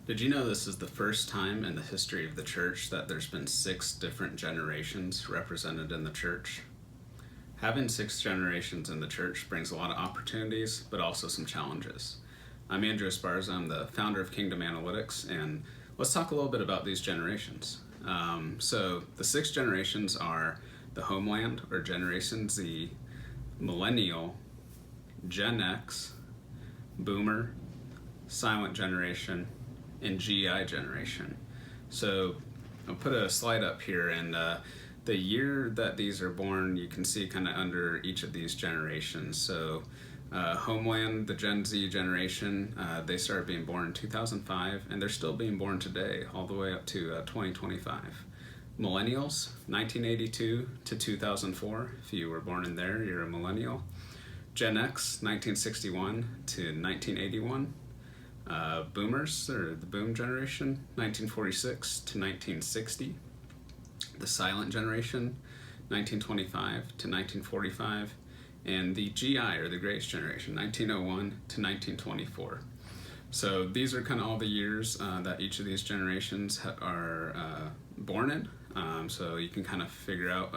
Did you know this is the first time in the history of the church that there's been 6 different generations represented in the church? Having 6 generations in the church brings a lot of opportunities, but also some challenges. I'm Andrew Esparza, I'm the founder of Kingdom Analytics, and let's talk a little bit about these generations. So the 6 generations are the Homeland, or Generation Z, Millennial, Gen X, Boomer, Silent Generation, and GI generation. So I'll put a slide up here, and the year that these are born, you can see kind of under each of these generations. So Homeland, the Gen Z generation, they started being born in 2005, and they're still being born today, all the way up to 2025. Millennials, 1982 to 2004. If you were born in there, you're a millennial. Gen X, 1961 to 1981. Boomers, or the Boom generation, 1946 to 1960. The Silent Generation, 1925 to 1945. And the GI, or the Grace Generation, 1901 to 1924. So these are kind of all the years that each of these generations are born in. So you can kind of figure out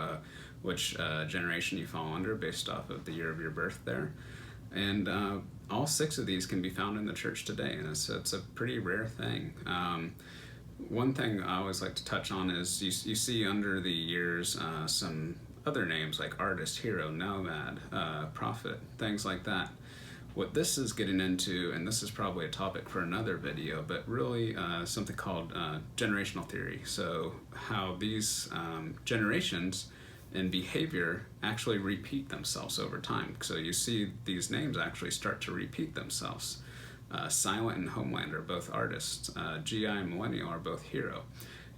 which generation you fall under based off of the year of your birth there. And all 6 of these can be found in the church today, and it's a pretty rare thing. One thing I always like to touch on is you see under the years some other names like artist, hero, nomad, prophet, things like that. What this is getting into, and this is probably a topic for another video, but really something called generational theory. So how these generations and behavior actually repeat themselves over time. So you see these names actually start to repeat themselves. Silent and Homeland are both artists. GI and Millennial are both hero.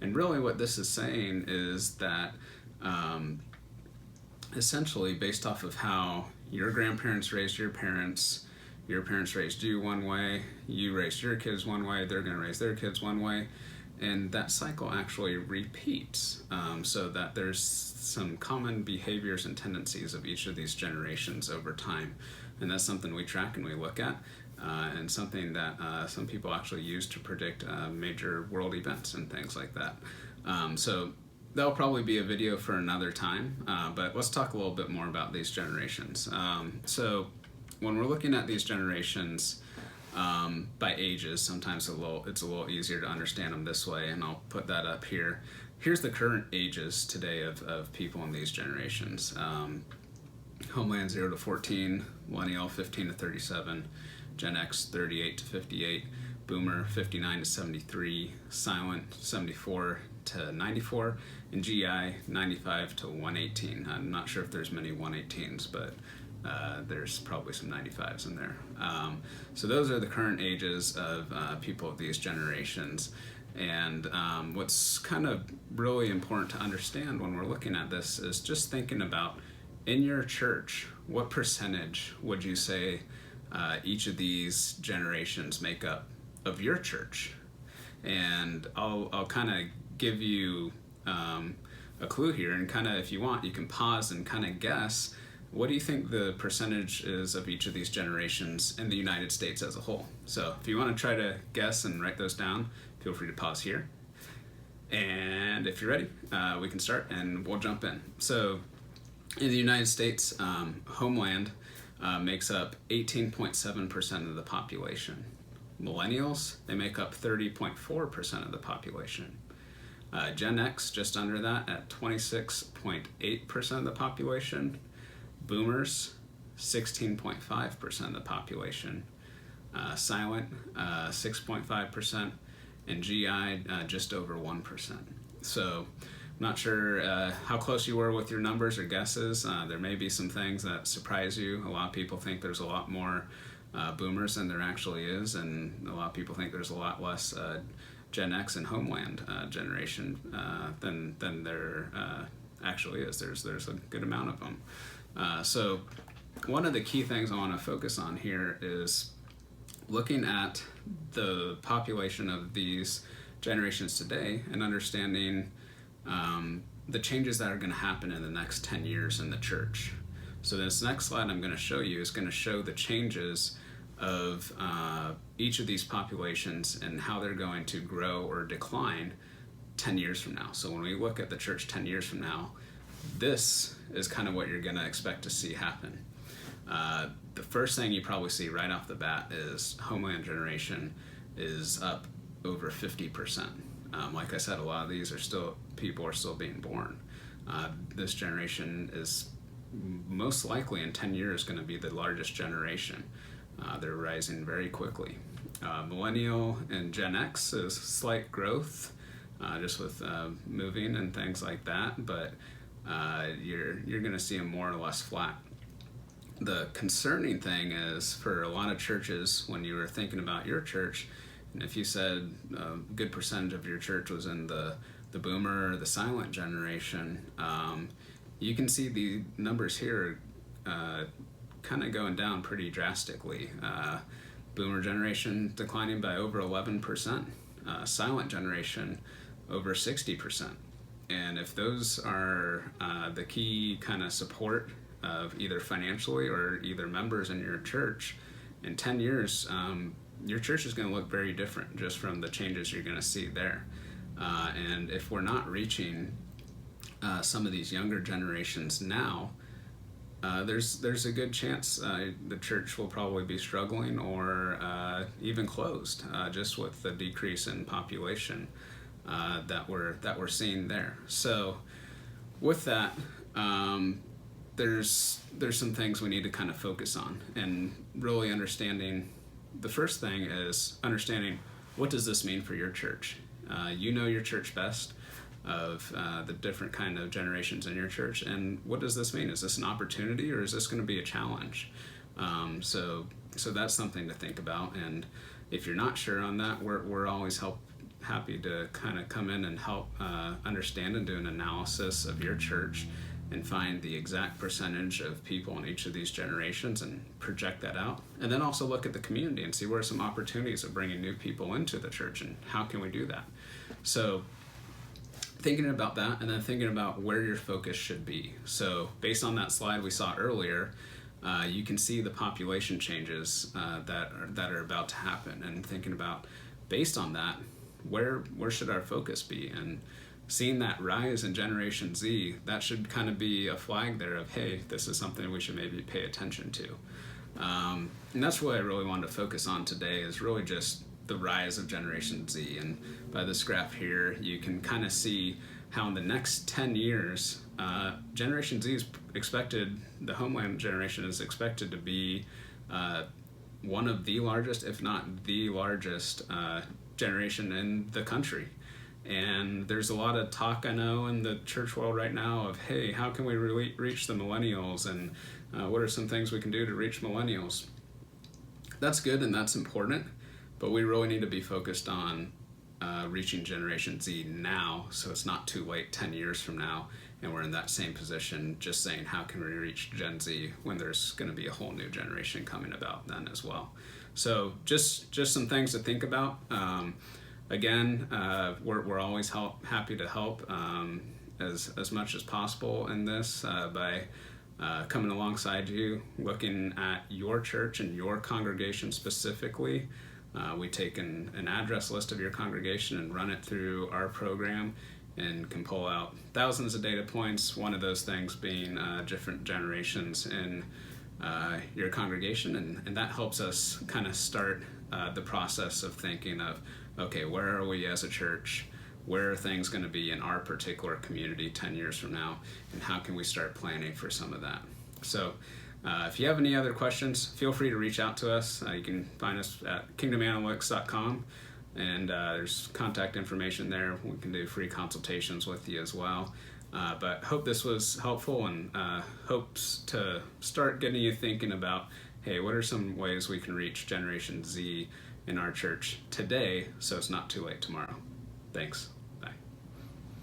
And really what this is saying is that essentially based off of how your grandparents raised your parents raised you one way, you raised your kids one way, they're going to raise their kids one way, and that cycle actually repeats, so that there's some common behaviors and tendencies of each of these generations over time. And that's something we track and we look at, and something that some people actually use to predict major world events and things like that. So that'll probably be a video for another time, but let's talk a little bit more about these generations. So when we're looking at these generations by ages, sometimes it's a little easier to understand them this way, and I'll put that up here. Here's the current ages today of people in these generations. Homeland 0 to 14, Millennial 15 to 37, Gen X 38 to 58, Boomer 59 to 73, Silent 74 to 94, and GI 95 to 118. I'm not sure if there's many 118s, but there's probably some 95s in there. So those are the current ages of people of these generations. And what's kind of really important to understand when we're looking at this is just thinking about, in your church, what percentage would you say each of these generations make up of your church? And I'll kind of give you a clue here, and kind of, if you want, you can pause and kind of guess. What do you think the percentage is of each of these generations in the United States as a whole? So if you want to try to guess and write those down, feel free to pause here. And if you're ready, we can start and we'll jump in. So in the United States, Homeland makes up 18.7% of the population. Millennials, they make up 30.4% of the population. Gen X, just under that, at 26.8% of the population. Boomers, 16.5% of the population. Silent, 6.5%, and GI, just over 1%. So I'm not sure how close you were with your numbers or guesses. There may be some things that surprise you. A lot of people think there's a lot more Boomers than there actually is, and a lot of people think there's a lot less Gen X and Homeland generation than there actually is. There's a good amount of them. So one of the key things I want to focus on here is looking at the population of these generations today and understanding the changes that are going to happen in the next 10 years in the church. So this next slide I'm going to show you is going to show the changes of each of these populations and how they're going to grow or decline 10 years from now. So when we look at the church 10 years from now, this is kind of what you're going to expect to see happen. The first thing you probably see right off the bat is Homeland generation is up over 50%. Like I said, a lot of these people are still being born. This generation is most likely in 10 years going to be the largest generation. They're rising very quickly. Millennial and Gen X is slight growth, just with moving and things like that, but you're going to see them more or less flat. The concerning thing is for a lot of churches, when you were thinking about your church, and if you said a good percentage of your church was in the boomer or the silent generation, you can see the numbers here kind of going down pretty drastically. Boomer generation declining by over 11%, silent generation over 60%. And if those are the key kind of support of either financially or either members in your church, in 10 years, your church is going to look very different just from the changes you're going to see there. And if we're not reaching some of these younger generations now, there's a good chance the church will probably be struggling or even closed, just with the decrease in population that we're seeing there. So with that, there's some things we need to kind of focus on, and really understanding. The first thing is understanding, what does this mean for your church? You know your church best, of the different kind of generations in your church, and what does this mean? Is this an opportunity or is this going to be a challenge? So that's something to think about, and if you're not sure on that, we're always happy to kind of come in and help understand and do an analysis of your church and find the exact percentage of people in each of these generations and project that out. And then also look at the community and see where are some opportunities of bringing new people into the church and how can we do that. So thinking about that, and then thinking about where your focus should be. So based on that slide we saw earlier, you can see the population changes that are about to happen, and thinking about, based on that, where should our focus be? And seeing that rise in Generation Z, that should kind of be a flag there of, hey, this is something we should maybe pay attention to. And that's what I really wanted to focus on today, is really just the rise of Generation Z. And by this graph here, you can kind of see how in the next 10 years, Generation Z is expected, the Homeland generation is expected to be one of the largest, if not the largest, generation in the country. And there's a lot of talk, I know, in the church world right now of, hey, how can we reach the millennials, and what are some things we can do to reach millennials? That's good and that's important, but we really need to be focused on reaching Generation Z now, so it's not too late 10 years from now and we're in that same position just saying, how can we reach Gen Z, when there's going to be a whole new generation coming about then as well. So just some things to think about. Again, we're always happy to help as much as possible in this by coming alongside you, looking at your church and your congregation specifically. We take an address list of your congregation and run it through our program, and can pull out thousands of data points, one of those things being different generations in your congregation, and that helps us kind of start the process of thinking of, okay, where are we as a church? Where are things going to be in our particular community 10 years from now? And how can we start planning for some of that? So if you have any other questions, feel free to reach out to us. You can find us at kingdomanalytics.com, and there's contact information there. We can do free consultations with you as well. But hope this was helpful, and hopes to start getting you thinking about, hey, what are some ways we can reach Generation Z in our church today so it's not too late tomorrow? Thanks.